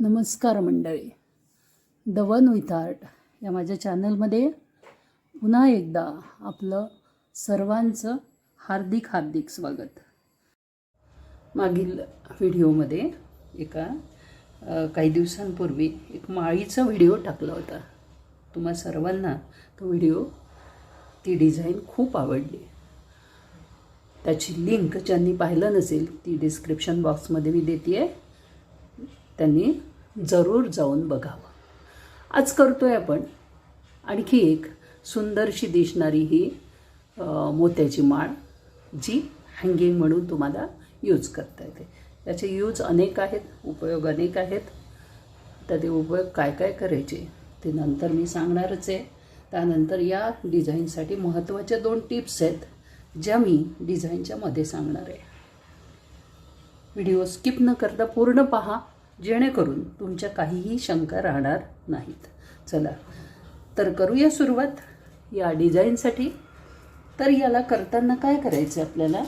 नमस्कार मंडळी, the one with art या माझ्या चॅनलमध्ये पुन्हा एकदा आपलं सर्वांचं हार्दिक स्वागत. मागील व्हिडिओमध्ये काही दिवसांपूर्वी एक माळीचा व्हिडिओ टाकला होता. तुम्हा सर्वांना तो व्हिडिओ, ती डिझाईन खूप आवडली. त्याची लिंक ज्यांनी पाहिलं नसेल ती डिस्क्रिप्शन बॉक्समध्ये मी देते आहे, त्यांनी जरूर जाऊन बघावं. आज करतोय आपण आणखी एक सुंदरशी दिसणारी ही मोत्याची माळ, जी हँगिंग म्हणून तुम्हाला यूज करता येते. त्याचे यूज अनेक आहेत, उपयोग अनेक आहेत. तर ते उपयोग काय काय करायचे ते नंतर मी सांगणारच आहे. त्यानंतर या डिझाईनसाठी महत्त्वाच्या 2 टिप्स आहेत, ज्या मी डिझाईनच्या मध्ये सांगणार आहे. व्हिडिओ स्किप न करता पूर्ण पहा, जेणेकरून तुमच्या काहीही शंका राहणार नाहीत. चला तर करूया सुरुवात या डिझाईनसाठी. तर याला करताना काय करायचं आपल्याला,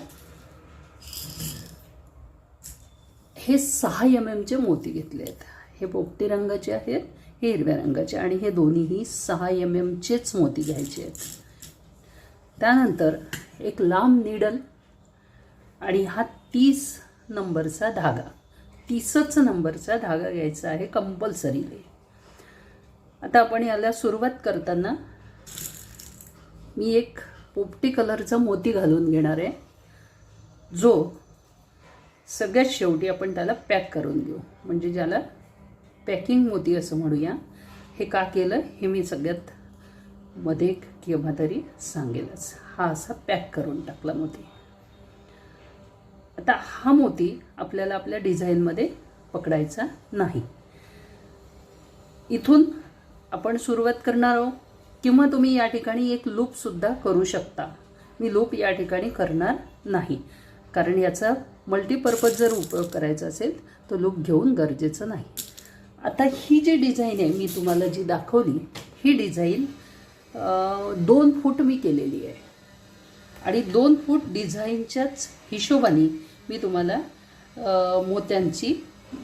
हे 6 mm मोती घेतले आहेत. हे पोपटी रंगाचे आहेत, हे हिरव्या रंगाचे, आणि हे दोन्हीही 6 mm मोती घ्यायचे आहेत. त्यानंतर एक लांब नीडल आणि हा 30 नंबरचा धागा, 30च नंबरचा धागा घ्यायचा आहे कंपल्सरीली. आता आपण याला सुरुवात करताना मी एक पोपटी कलरचा मोती घालून घेणार आहे, जो सगळ्यात शेवटी आपण त्याला पॅक करून घेऊ. म्हणजे ज्याला पॅकिंग मोती असं म्हणूया. हे का केलं हे मी सगळ्यात मध्ये केव्हा तरी सांगेलच. हा असा पॅक करून टाकला मोती. आता हा मोती आपल्याला आपल्या डिझाईनमध्ये पकडायचा नाही. इथून आपण सुरुवात करणार आहोत, किंवा तुम्ही या ठिकाणी एक लूपसुद्धा करू शकता. मी लूप या ठिकाणी करणार नाही, कारण याचा मल्टीपर्पज जर उपयोग करायचा असेल तर लूप घेऊन गरजेचं नाही. आता ही जी डिझाईन आहे मी तुम्हाला जी दाखवली, ही डिझाईन 2 फूट मी केलेली आहे. आणि 2 फूट डिझाईनच्याच हिशोबाने मी तुम्हाला मोत्यांची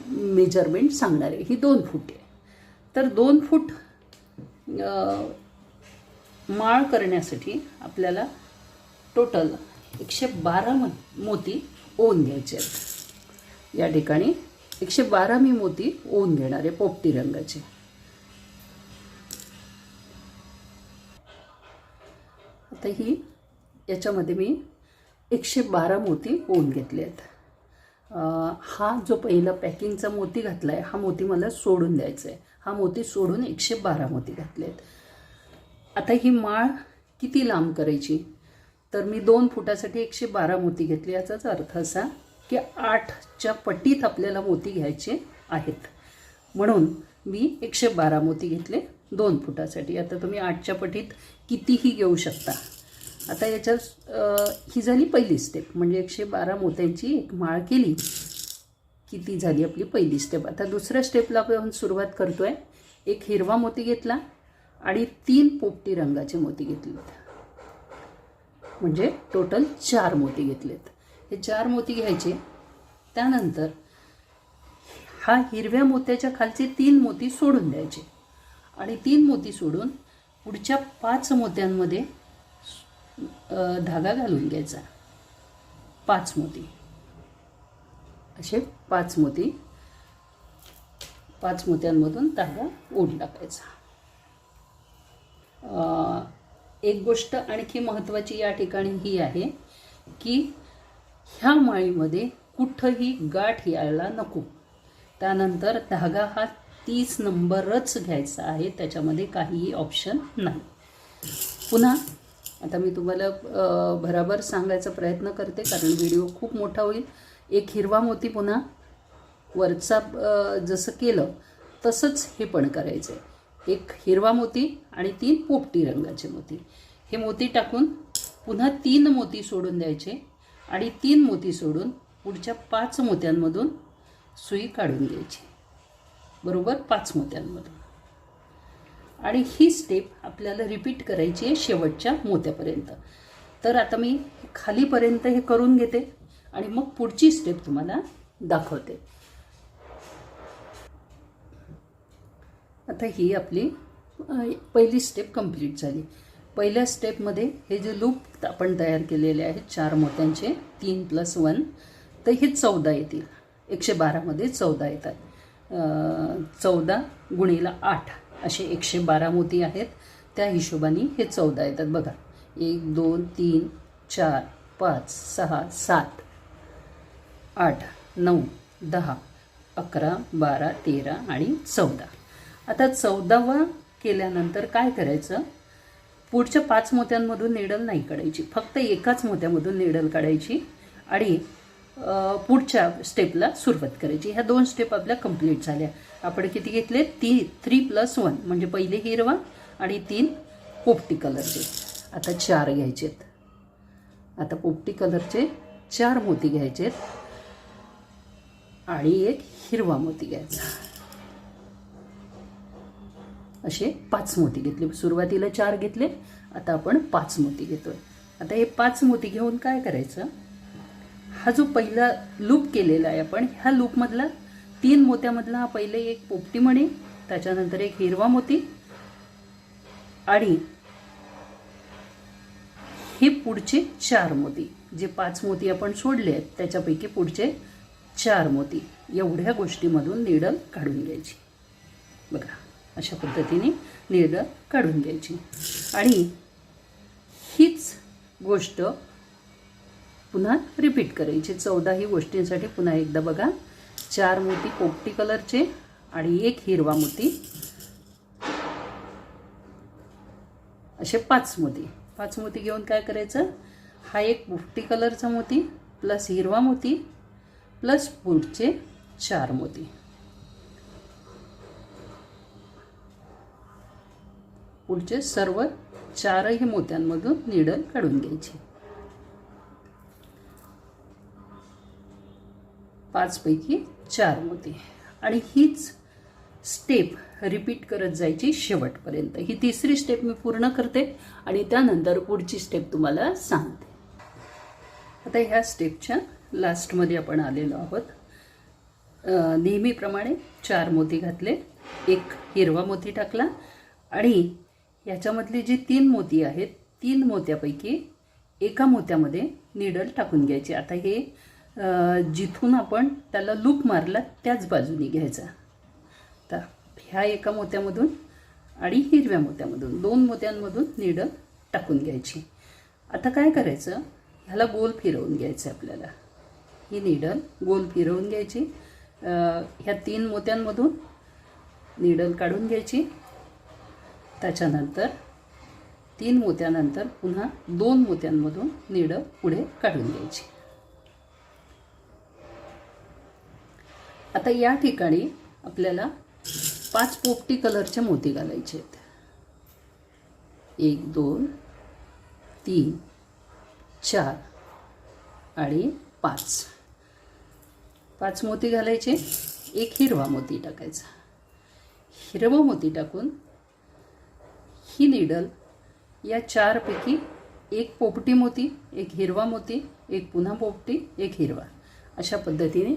मेजरमेंट सांगणार आहे. ही 2 फूट आहे. तर 2 फूट माळ करण्यासाठी आपल्याला टोटल 112 मोती ओवून घ्यायचे आहेत. या ठिकाणी 112 मी मोती ओवून घेणार आहे पोपटी रंगाचे. आता ही याच्यामध्ये मी 112 मोती ओवून घेतले आहेत. हा जो पहिला पॅकिंगचा मोती घातला आहे, हा मोती मला सोडून द्यायचा आहे. हा मोती सोडून 112 मोती घातले आहेत. आता ही माळ किती लांब करायची, तर मी 2 फुटासाठी 112 मोती घेतले. याचाच अर्थ असा की 8च्या पटीत आपल्याला मोती घ्यायचे आहेत. म्हणून मी 112 मोती घेतले 2 फुटासाठी. आता तुम्ही 8च्या पटीत कितीही घेऊ शकता. आता याच्यात ही झाली पहिली स्टेप, म्हणजे 112 मोत्यांची एक माळ केली की ती झाली आपली पहिली स्टेप. आता दुसऱ्या स्टेपला आपण सुरुवात करतोय. एक हिरवा मोती घेतला आणि 3 पोपटी रंगाचे मोती घेतलेत, म्हणजे टोटल 4 मोती घेतलेत. हे 4 मोती घ्यायचे. त्यानंतर हा हिरव्या मोत्याच्या खालचे 3 मोती सोडून द्यायचे, आणि 3 मोती सोडून पुढच्या 5 मोत्यांमध्ये धागा घालून घ्यायचा. 5 मोती, असे 5 मोती, 5 मोत्यांमधून धागा ओढून टाकायचा. एक गोष्ट आणखी महत्त्वाची या ठिकाणी ही आहे की ह्या माळीमध्ये कुठंही गाठ यायला नको. त्यानंतर धागा हा 30 नंबरच घ्यायचा आहे, त्याच्यामध्ये काहीही ऑप्शन नाही. पुन्हा आता मी तुम्हाला भराभर सांगायचा प्रयत्न करते, कारण व्हिडिओ खूप मोठा होईल. एक हिरवा मोती पुन्हा वरचा जसं केलं तसंच हे पण करायचं आहे. एक हिरवा मोती आणि 3 पोपटी रंगाचे मोती. हे मोती टाकून पुन्हा 3 मोती सोडून द्यायचे, आणि 3 मोती सोडून पुढच्या 5 मोत्यांमधून सुई काढून घ्यायची, बरोबर 5 मोत्यांमधून. आणि ही स्टेप आपल्याला रिपीट करायची आहे शेवटच्या मोत्यापर्यंत. तर आता मी खालीपर्यंत हे करून घेते आणि मग पुढची स्टेप तुम्हाला दाखवते. आता ही आपली पहिली स्टेप कंप्लीट झाली. पहिल्या स्टेपमध्ये हे जे लूप आपण तयार केलेले आहेत 4 मोत्यांचे 3 + 1, तर हे 14 येतील. 112मध्ये 14 येतात. 14 × 8 असे 112 मोती आहेत. त्या हिशोबाने हे 14 येतात. बघा, 1 2 3 4 5 6 7 8 9 10 11 12 13 आणि 14. आता 14वा केल्यानंतर काय करायचं, पुढच्या 5 मोत्यांमधून निडल नाही काढायची, फक्त एकाच मोत्यामधून निडल काढायची आणि पुढच्या स्टेपला सुरुवात करायची. ह्या 2 स्टेप आपल्या कंप्लीट झाल्या. आपण किती घेतले, 3 + 1 म्हणजे पहिले हिरवा आणि 3 पोपटी कलरचे. आता 4 घ्यायचेत. आता पोपटी कलरचे 4 मोती घ्यायचेत आणि एक हिरवा मोती घ्यायचा. असे 5 मोती घेतले. सुरुवातीला 4 घेतले, आता आपण 5 मोती घेतोय. आता हे 5 मोती घेऊन काय करायचं, हा जो पहिला लूप केलेला आहे आपण, ह्या लूपमधला 3 मोत्यामधला हा पहिले एक पोपटी मणी, त्याच्यानंतर एक हिरवा मोती आणि हे पुढचे 4 मोती, जे 5 मोती आपण सोडले आहेत त्याच्यापैकी पुढचे 4 मोती, एवढ्या गोष्टीमधून निडल काढून घ्यायची. बघा, अशा पद्धतीने निडल काढून घ्यायची. आणि हीच गोष्ट पुन्हा रिपीट करायची 14ही गोष्टींसाठी. पुन्हा एकदा बघा, 4 मोती पोपटी कलरचे आणि एक हिरवा मोती, असे 5 मोती. 5 मोती घेऊन काय करायचं, हा एक पोपटी कलरचा मोती प्लस हिरवा मोती प्लस पुढचे 4 मोती, पुढचे सर्व 4ही मोत्यांमधून निडल काढून घ्यायची. 5 पैकी 4 मोती. आणि हीच स्टेप रिपीट करत जायची शेवटपर्यंत. ही तिसरी स्टेप मी पूर्ण करते आणि त्यानंतर पुढची स्टेप तुम्हाला सांगते. आता ह्या स्टेपच्या लास्टमध्ये आपण आलेलो आहोत. नेहमीप्रमाणे 4 मोती घातले, एक हिरवा मोती टाकला आणि याच्यामधली जी 3 मोती आहेत, 3 मोत्यापैकी एका मोत्यामध्ये निडल टाकून घ्यायची. आता हे जिथून आपण त्याला लूप मारला त्याच बाजूने घ्यायचा. तर ह्या एका मोत्यामधून आणि हिरव्या मोत्यामधून 2 मोत्यांमधून निडल टाकून घ्यायची. आता काय करायचं, ह्याला गोल फिरवून घ्यायचं आपल्याला. ही निडल गोल फिरवून घ्यायची. ह्या 3 मोत्यांमधून निडल काढून घ्यायची. त्याच्यानंतर 3 मोत्यानंतर पुन्हा 2 मोत्यांमधून निडल पुढे काढून घ्यायची. आता या ठिकाणी आपल्याला 5 पोपटी कलरचे मोती घालायचे आहेत. 1 2 3 4 आणि 5. 5 मोती घालायचे, एक हिरवा मोती टाकायचा. हिरवा मोती टाकून ही निडल या 4 पैकी एक पोपटी मोती, एक हिरवा मोती, एक पुन्हा पोपटी, एक हिरवा, अशा पद्धतीने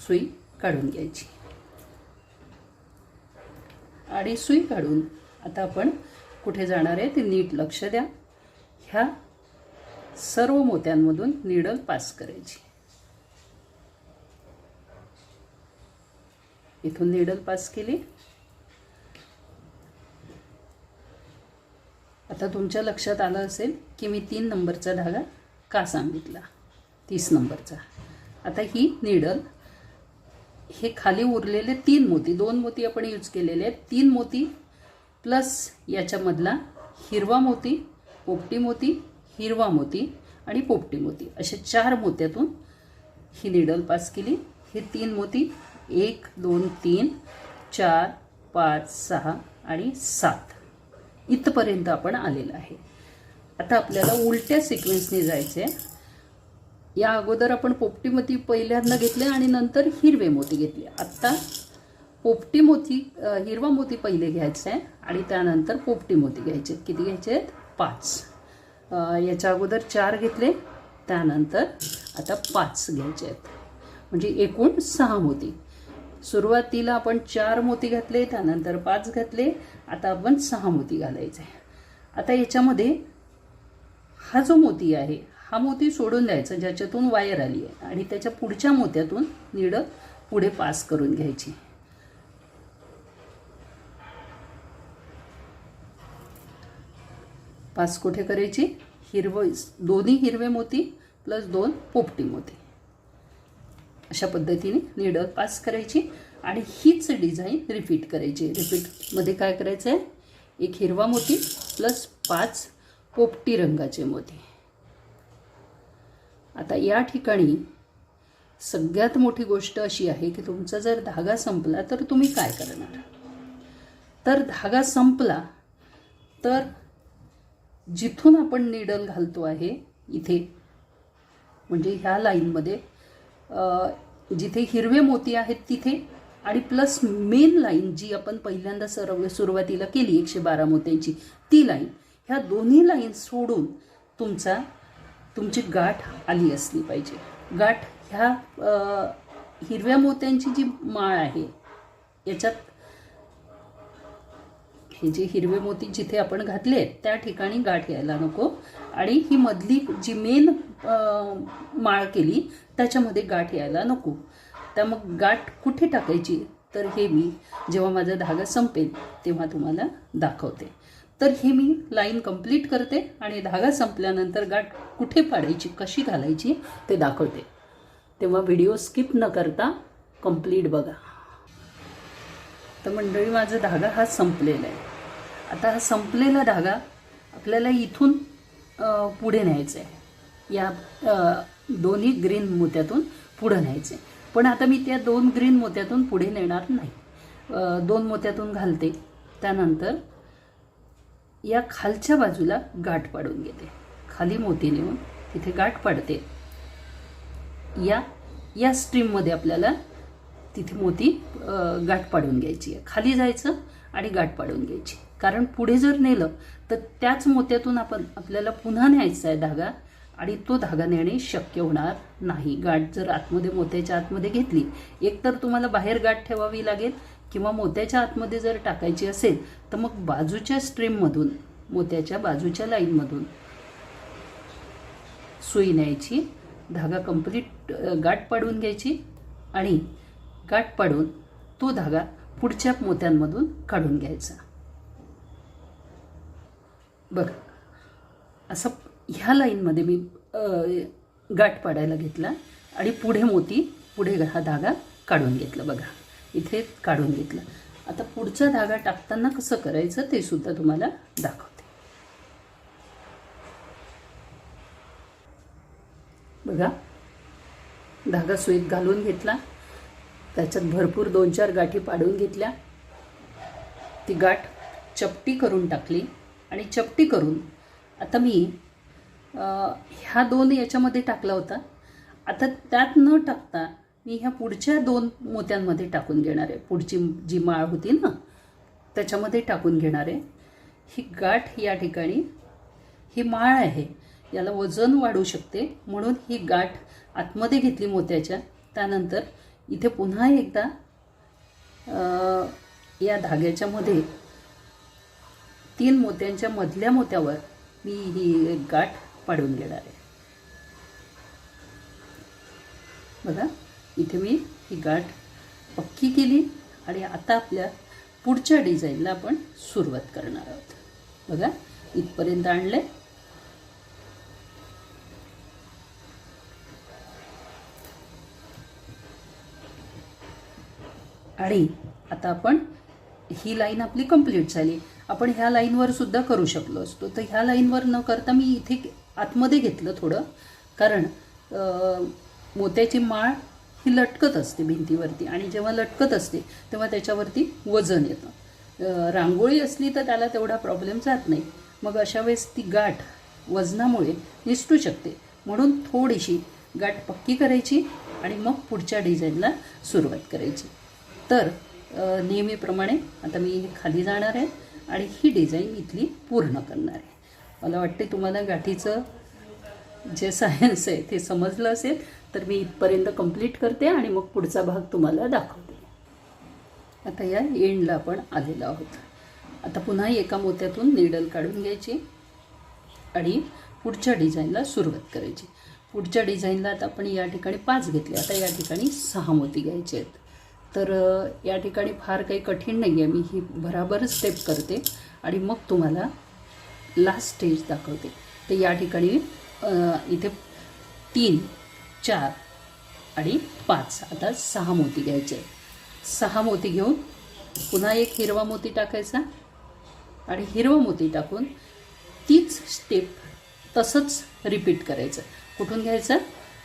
सुई काढून घ्यायची. आणि सुई काढून आता आपण कुठे जाणार आहे ते नीट लक्ष द्या. ह्या सर्व मोत्यांमधून निडल पास करायची. इथून निडल पास केली. आता तुमच्या लक्षात आलं असेल की मी 3 नंबरचा धागा का सांगितला, 30 नंबरचा. आता ही निडल, हे खाली उरलेले 3 मोती, 2 मोती आपण यूज केलेले आहेत, 3 मोती प्लस याच्यामधला हिरवा मोती, पोपटी मोती, हिरवा मोती आणि पोपटी मोती, असे 4 मोत्यातून ही निडल पास केली. हे 3 मोती 1 2 3 4 5 6 आणि 7 इथपर्यंत आपण आलेलं आहे. आता आपल्याला उलट्या सिक्वेन्सने जायचं आहे. या अगोदर आपण पोपटी मोती पहिल्यांदा घेतले आणि नंतर हिरवे मोती घेतले. आता पोपटी मोती, हिरवा मोती पहिले घ्यायचं आहे आणि त्यानंतर पोपटी मोती घ्यायचे. किती घ्यायचे आहेत? 5. याच्या अगोदर 4 घेतले, त्यानंतर आता 5 घ्यायचे आहेत, म्हणजे एकूण 6 मोती. सुरुवातीला आपण 4 मोती घातले, त्यानंतर 5 घातले, आता आपण 6 मोती घालायचे. आता याच्यामध्ये हा जो मोती आहे हा मोती सोडून द्यायचा ज्याच्यातून वायर आली आहे आणि त्याच्या पुढच्या मोत्यातून नीडल पुढे पास करून घ्यायची. पास कुठे करायची? दोन्ही हिरवे मोती प्लस 2 पोपटी मोती अशा पद्धतीने नीडल पास करायची आणि हीच डिझाईन रिपीट करायची. रिपीटमध्ये काय करायचं आहे? एक हिरवा मोती प्लस 5 पोपटी रंगाचे मोती. आता या ठिकाणी सगळ्यात मोठी गोष्ट अशी आहे की तुमचा जर धागा संपला तर तुम्ही काय करणार? तर धागा संपला तर जिथून आपण नीडल घालतो आहे इथे, म्हणजे ह्या लाईनमध्ये जिथे हिरवे मोती आहेत तिथे आणि प्लस मेन लाईन जी आपण पहिल्यांदा सुरुवातीला केली 112 मोत्यांची ती लाईन, ह्या दोन्ही लाईन सोडून तुमची गाठ आली असली पाहिजे. गाठ ह्या हिरव्या मोत्यांची जी माळ आहे याच्यात हे जे हिरवे मोती जिथे आपण घातले त्या ठिकाणी गाठ यायला नको आणि ही मधली जी मेन माळ केली त्याच्यामध्ये गाठ यायला नको. तर मग गाठ कुठे टाकायची? तर हे मी जेव्हा माझा धागा संपेल तेव्हा तुम्हाला दाखवते. तर हे मी लाईन कंप्लीट करते आणि धागा संपल्यानंतर गाठ कुठे पाडायची, कशी घालायची ते दाखवते. तेव्हा व्हिडिओ स्किप न करता कंप्लीट बघा. तर मंडळी माझा धागा हा संपलेला आहे. आता हा संपलेला धागा आपल्याला इथून पुढे न्यायचा आहे. या दोन्ही ग्रीन मोत्यातून पुढे न्यायचे. पण आता मी त्या 2 ग्रीन मोत्यातून पुढे नेणार नाही. 2 मोत्यातून घालते, त्यानंतर या खालच्या बाजूला गाठ पाडून घेते. खाली मोती नेऊन तिथे गाठ पाडते. या स्ट्रीममध्ये आपल्याला तिथे मोती गाठ पाडून घ्यायची आहे. खाली जायचं आणि गाठ पाडून घ्यायची. कारण पुढे जर नेलं तर त्याच मोत्यातून आपल्याला पुन्हा न्यायचा आहे धागा आणि तो धागा नेणे शक्य होणार नाही. गाठ जर आतमध्ये मोत्याच्या आतमध्ये घेतली, एकतर तुम्हाला बाहेर गाठ ठेवावी लागेल किंवा मोत्याच्या आतमध्ये जर टाकायची असेल तर मग बाजूच्या स्ट्रीममधून, मोत्याच्या बाजूच्या लाईनमधून सुई न्यायची, धागा कंप्लीट गाठ पाडून घ्यायची आणि गाठ पाडून तो धागा पुढच्या मोत्यांमधून काढून घ्यायचा. बघा, असं ह्या लाईनमध्ये मी गाठ पाडायला घेतला आणि पुढे हा धागा काढून घेतला. बघा, इथे काढून घेतलं. आता पुढचा धागा टाकताना कसं करायचं ते सुद्धा तुम्हाला दाखवते. बघा, धागा सुईत घालून घेतला, त्याच्यात भरपूर 2-4 गाठी पाडून घेतल्या, ती गाठ चपटी करून टाकली आणि चपटी करून आता मी ह्या 2 याच्यामध्ये टाकला होता. आता त्यात न टाकता मी ह्या पुढच्या 2 मोत्यांमध्ये टाकून घेणार आहे. पुढची जी माळ होती ना त्याच्यामध्ये टाकून घेणार आहे. ही गाठ या ठिकाणी, ही माळ आहे, याला वजन वाढू शकते म्हणून ही गाठ आतमध्ये घेतली मोत्याच्या. त्यानंतर इथे पुन्हा एकदा या धाग्याच्या मध्ये 3 मोत्यांच्या मधल्या मोत्यावर मी ही गाठ पाडून घेणार आहे. बघा, इथे मी ही गाठ पक्की केली आणि आता आपल्या पुढच्या डिझाईनला आपण सुरुवात करणार आहोत. बघा, इथपर्यंत आणले. आणि आता आपण ही लाईन आपली कंप्लीट झाली. आपण ह्या लाईनवर सुद्धा करू शकलो असतो. तर ह्या लाईनवर न करता मी इथे आतमध्ये घेतलं थोडं, कारण मोत्याची माळ ही लटकत असते भिंतीवरती आणि जेव्हा लटकत असते तेव्हा त्याच्यावरती वजन येतं. रांगोळी असली तर त्याला तेवढा प्रॉब्लेम जात नाही. मग अशा वेळेस ती गाठ वजनामुळे निसटू शकते. म्हणून थोडीशी गाठ पक्की करायची आणि मग पुढच्या डिझाईनला सुरुवात करायची. तर नेहमीप्रमाणे आता मी खाली जाणार आहे आणि ही डिझाईन इथली पूर्ण करणार आहे. मला वाटते तुम्हाला गाठीचं जे सायन्स आहे ते समजलं असेल. तर मी इथपर्यंत कंप्लीट करते आणि मग पुढचा भाग तुम्हाला दाखवते. आता या एंडला आपण आलेलो आहोत. आता पुन्हा एका मोत्यातून नीडल काढून घ्यायची आणि पुढच्या डिझाईनला सुरुवात करायची. पुढच्या डिझाईनला आता आपण या ठिकाणी 5 घेतले, आता या ठिकाणी 6 मोती घ्यायचे आहेत. तर या ठिकाणी फार काही कठीण नाही आहे, मी ही भराभर स्टेप करते आणि मग तुम्हाला लास्ट स्टेज दाखवते. तर या ठिकाणी इथे 3, 4 आणि 5, आता 6 मोती घ्यायचे आहेत. 6 मोती घेऊन पुन्हा एक हिरवा मोती टाकायचा आणि हिरवा मोती टाकून तीच स्टेप तसंच रिपीट करायचं. कुठून घ्यायचं?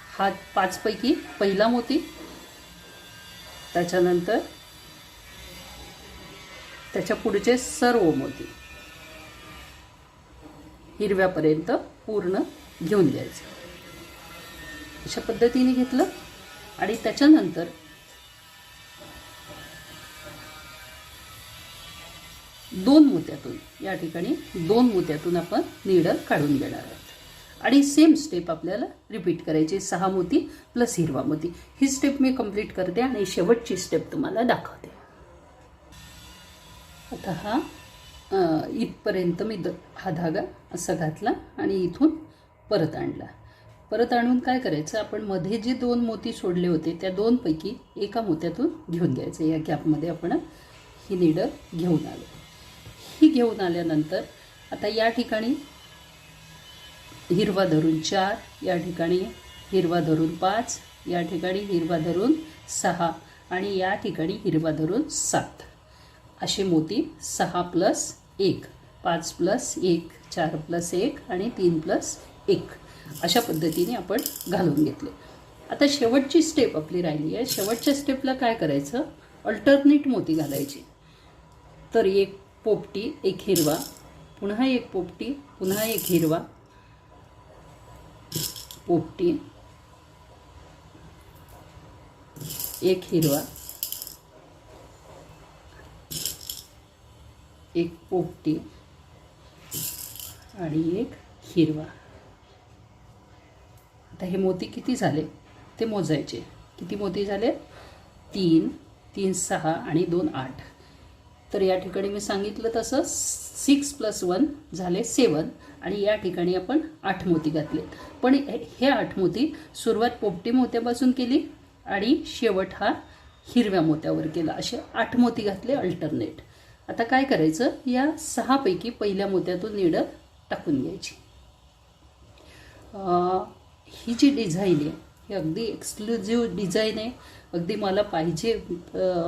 हा 5 पैकी पहिला मोती, त्याच्यानंतर त्याच्या पुढचे सर्व मोती हिरव्यापर्यंत पूर्ण घेऊन घ्यायचं. अशा पद्धतीने घेतलं आणि त्याच्यानंतर दोन मोत्यातून या ठिकाणी 2 मोत्यातून आपण नीडल काढून घेणार आहोत आणि सेम स्टेप आपल्याला रिपीट करायची. 6 मोती प्लस हिरवा मोती. ही स्टेप मी कंप्लीट करते आणि शेवटची स्टेप तुम्हाला दाखवते. आता हा इथपर्यंत मी हा धागा असा घातला आणि इथून परत आणला. परत आणून काय करायचं, आपण मध्ये जे 2 मोती सोडले होते त्या 2 पैकी एका मोत्यातून घेऊन घ्यायचं. या गॅपमध्ये आपण ही नीडल घेऊन आलो. ही घेऊन आल्यानंतर आता या ठिकाणी हिरवा धरून 4, या ठिकाणी हिरवा धरून 5, या ठिकाणी हिरवा धरून 6 आणि या ठिकाणी हिरवा धरून 7 असे मोती 6 प्लस 1, 5 प्लस 1, 4 प्लस 1 आणि 3 प्लस 1 अशा पद्धतीने आपण घालून घेतले. आता शेवटची स्टेप आपली राहिली आहे. शेवटच्या स्टेपला काय करायचं, अल्टरनेट मोती घालायची. तर एक पोपटी, एक हिरवा, पुन्हा एक पोपटी, पुन्हा एक हिरवा, पोपटी, एक हिरवा, एक पोपटी आणि एक हिरवा. आता हे मोती किती झाले ते मोजायचे. किती मोती झाले? 3, 3 6 आणि 2 8. तर या ठिकाणी मी सांगितलं तसं 6 + 1 झाले 7 आणि या ठिकाणी आपण 8 मोती घातले. पण हे 8 मोती सुरुवात पोपटी मोत्यापासून केली आणि शेवट हा हिरव्या मोत्यावर केला. असे 8 मोती घातले अल्टरनेट. आता काय करायचं, या 6 पैकी पहिल्या मोत्यातून नीडल टाकून घ्यायची. ही जी डिझाईन आहे ही अगदी एक्सक्लुझिव्ह डिझाईन आहे. अगदी मला पाहिजे,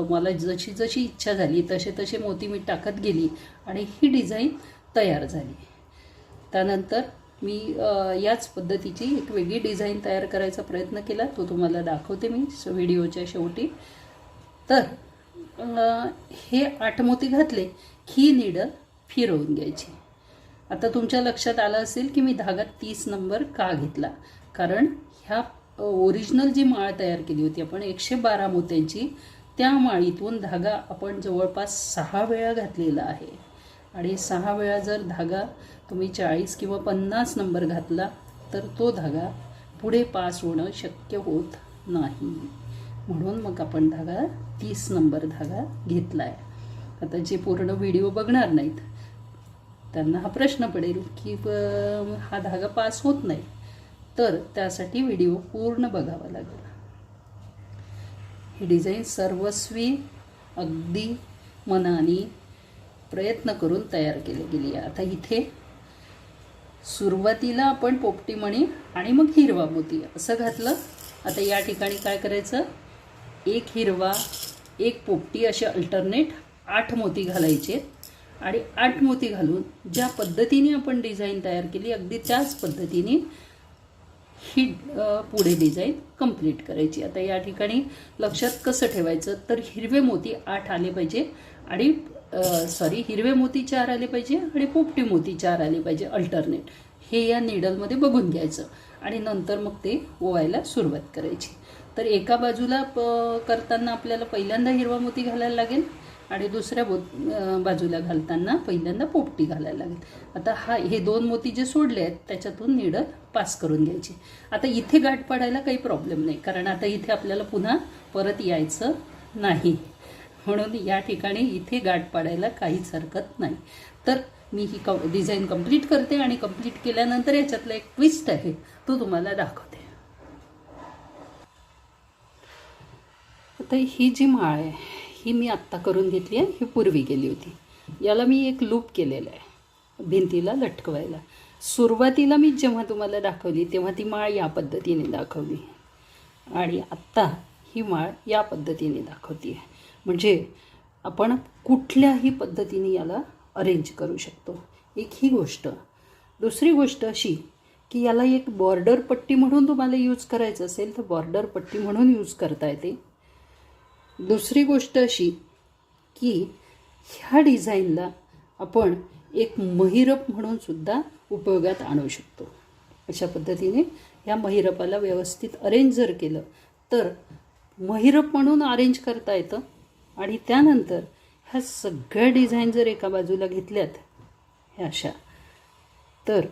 मला जशी जशी इच्छा झाली तसे तसे मोती मी टाकत गेली आणि ही डिझाईन तयार झाली. त्यानंतर मी याच पद्धतीची एक वेगळी डिझाईन तयार करायचा प्रयत्न केला, तो तुम्हाला दाखवते मी व्हिडिओच्या शेवटी. तर हे 8 मोती घातले, ही नीडल फिरवून घ्यायची. आता तुमच्या लक्षात आलं असेल की मी धागा 30 नंबर का घेतला, कारण ह्या ओरिजिनल जी माळ तयार केली होती आपण 112 मोत्यांची, त्या माळीतून धागा आपण जवळपास 6 वेळा घातलेला आहे. आणि 6 वेळा जर धागा तुम्ही 40 किंवा 50 नंबर घातला तर तो धागा पुढे पास होणं शक्य होत नाही. म्हणून मग आपण धागा 30 नंबर धागा घेतला आहे. आता जे पूर्ण व्हिडिओ बघणार नाहीत त्यांना हा प्रश्न पडेल की हा धागा पास होत नाही, तर त्यासाठी व्हिडिओ पूर्ण बघावा लागेल. ही डिझाईन सर्वस्वी अगदी मनाने प्रयत्न करून तयार केली गेली आहे. आता इथे सुरुवातीला आपण पोपटी मणी आणि मग हिरवा मोती असं घातलं. आता या ठिकाणी काय करायचं, एक हिरवा एक पोपटी असे अल्टरनेट 8 मोती घालायचे आणि 8 मोती घालून ज्या पद्धतीने आपण डिझाईन तयार केली अगदी त्याच पद्धतीने ही पुढे डिझाईन कंप्लीट करायची. आता या ठिकाणी लक्षात कसं ठेवायचं, तर हिरवे मोती 8 आले पाहिजे आणि हिरवे मोती 4 आले पाहिजे आणि पोपटी मोती 4 आले पाहिजे अल्टरनेट. हे या निडलमध्ये बघून घ्यायचं आणि नंतर मग ते ओवायला सुरुवात करायची. तर एका बाजूला करताना आपल्याला पहिल्यांदा हिरवा मोती घालायला लागेल आणि दुसऱ्या बाजूला घालताना पहिल्यांदा पोपटी घालायला लागेल. आता हे 2 मोती जे सोडले आहेत त्याच्यातून नीडल पास करून घ्यायची. आता इथे गाठ पडायला काही प्रॉब्लेम नाही, कारण आता इथे आपल्याला पुन्हा परत यायचं नाही. म्हणून या ठिकाणी इथे गाठ पाडायला काहीच हरकत नाही. तर मी ही डिझाईन कंप्लीट करते आणि कंप्लीट केल्यानंतर याच्यातला एक ट्विस्ट आहे तो तुम्हाला दाखवते. आता ही जी माळ आहे ही मी आत्ता करून घेतली आहे, ही पूर्वी केली होती. याला मी एक लूप केलेला आहे भिंतीला लटकवायला. सुरुवातीला मी जेव्हा तुम्हाला दाखवली तेव्हा ती माळ या पद्धतीने दाखवली आणि आत्ता ही माळ या पद्धतीने दाखवते आहे. म्हणजे आपण कुठल्याही पद्धतीने याला अरेंज करू शकतो. एक ही गोष्ट. दुसरी गोष्ट अशी की याला एक बॉर्डर पट्टी म्हणून तुम्हाला यूज करायचं असेल तर बॉर्डर पट्टी म्हणून यूज करता येते. दुसरी गोष्ट अशी की ह्या डिझाईनला आपण एक महिरप म्हणून सुद्धा उपयोगात आणू शकतो. अशा पद्धतीने ह्या महिरपाला व्यवस्थित अरेंज जर केलं तर महिरप म्हणून अरेंज करता येतं. आणि त्यानंतर ह्या सगळ्या डिझाईन जर एका बाजूला घेतल्यात ह्या अशा, तर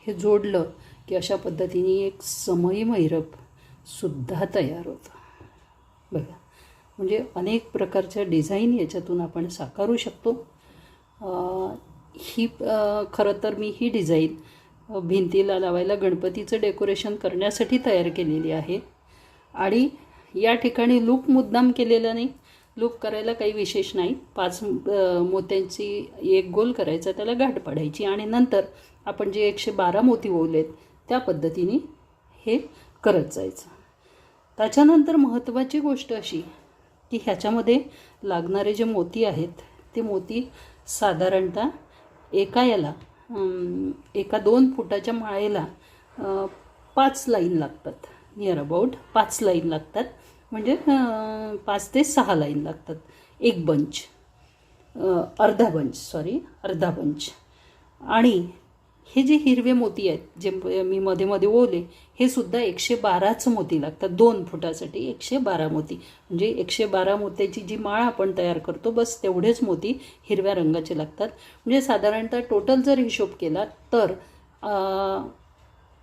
हे जोडलं की अशा पद्धतीने एक समई महिरपसुद्धा तयार होतं. बघा, म्हणजे अनेक प्रकारच्या डिझाईन याच्यातून आपण साकारू शकतो. ही खरं तर मी ही डिझाईन भिंतीला लावायला गणपतीचं डेकोरेशन करण्यासाठी तयार केलेली आहे. आणि या ठिकाणी लूप मुद्दाम केलेला नाही. लूप करायला काही विशेष नाही. 5 मोत्यांची एक गोल करायचा, त्याला गाठ पाडायची आणि नंतर आपण जे 112 मोती ओवलेत त्या पद्धतीने हे करत जायचं. त्याच्यानंतर महत्त्वाची गोष्ट अशी की ह्याच्यामध्ये लागणारे जे मोती आहेत ते मोती साधारणतः एका 2 फुटाच्या माळेला 5 लाईन लागतात. नियर अबाउट 5 लाईन लागतात. म्हणजे 5 ते 6 लाईन लागतात. एक बंच, अर्धा बंच. आणि हे जे हिरवे मोती आहेत जे मी मध्ये मध्ये ओवले हे सुद्धा 112च मोती लागतात. 2 फुटासाठी 112 मोती. म्हणजे 112 मोत्याची जी माळ आपण तयार करतो बस तेवढेच मोती हिरव्या रंगाचे लागतात. म्हणजे साधारणतः टोटल जर हिशोब केला तर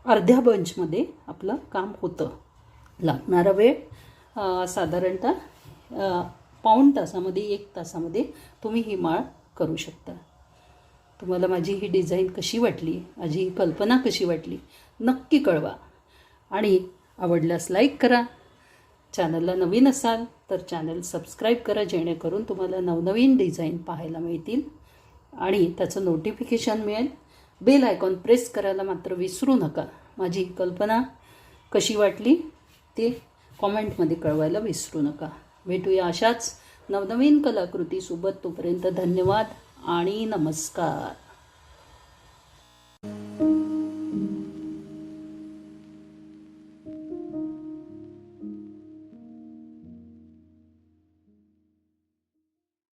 अर्ध्या बंचमध्ये आपलं काम होतं. लागणारा वेळ साधारणतः पाऊण तासामध्ये 1 तासामध्ये तुम्ही ही माळ करू शकता. तुम्हाला माझी ही डिझाईन कशी वाटली, माझी ही कल्पना कशी वाटली नक्की कळवा. आणि आवडल्यास लाईक करा. चॅनलला नवीन असाल तर चॅनल सबस्क्राईब करा, जेणेकरून तुम्हाला नवनवीन डिझाईन पाहायला मिळतील आणि त्याचं नोटिफिकेशन मिळेल. बेल आयकॉन प्रेस करायला मात्र विसरू नका. माझी कल्पना कशी वाटली ते कॉमेंटमध्ये कळवायला विसरू नका. भेटूया अशाच नवनवीन कलाकृतीसोबत. तोपर्यंत धन्यवाद आणि नमस्कार.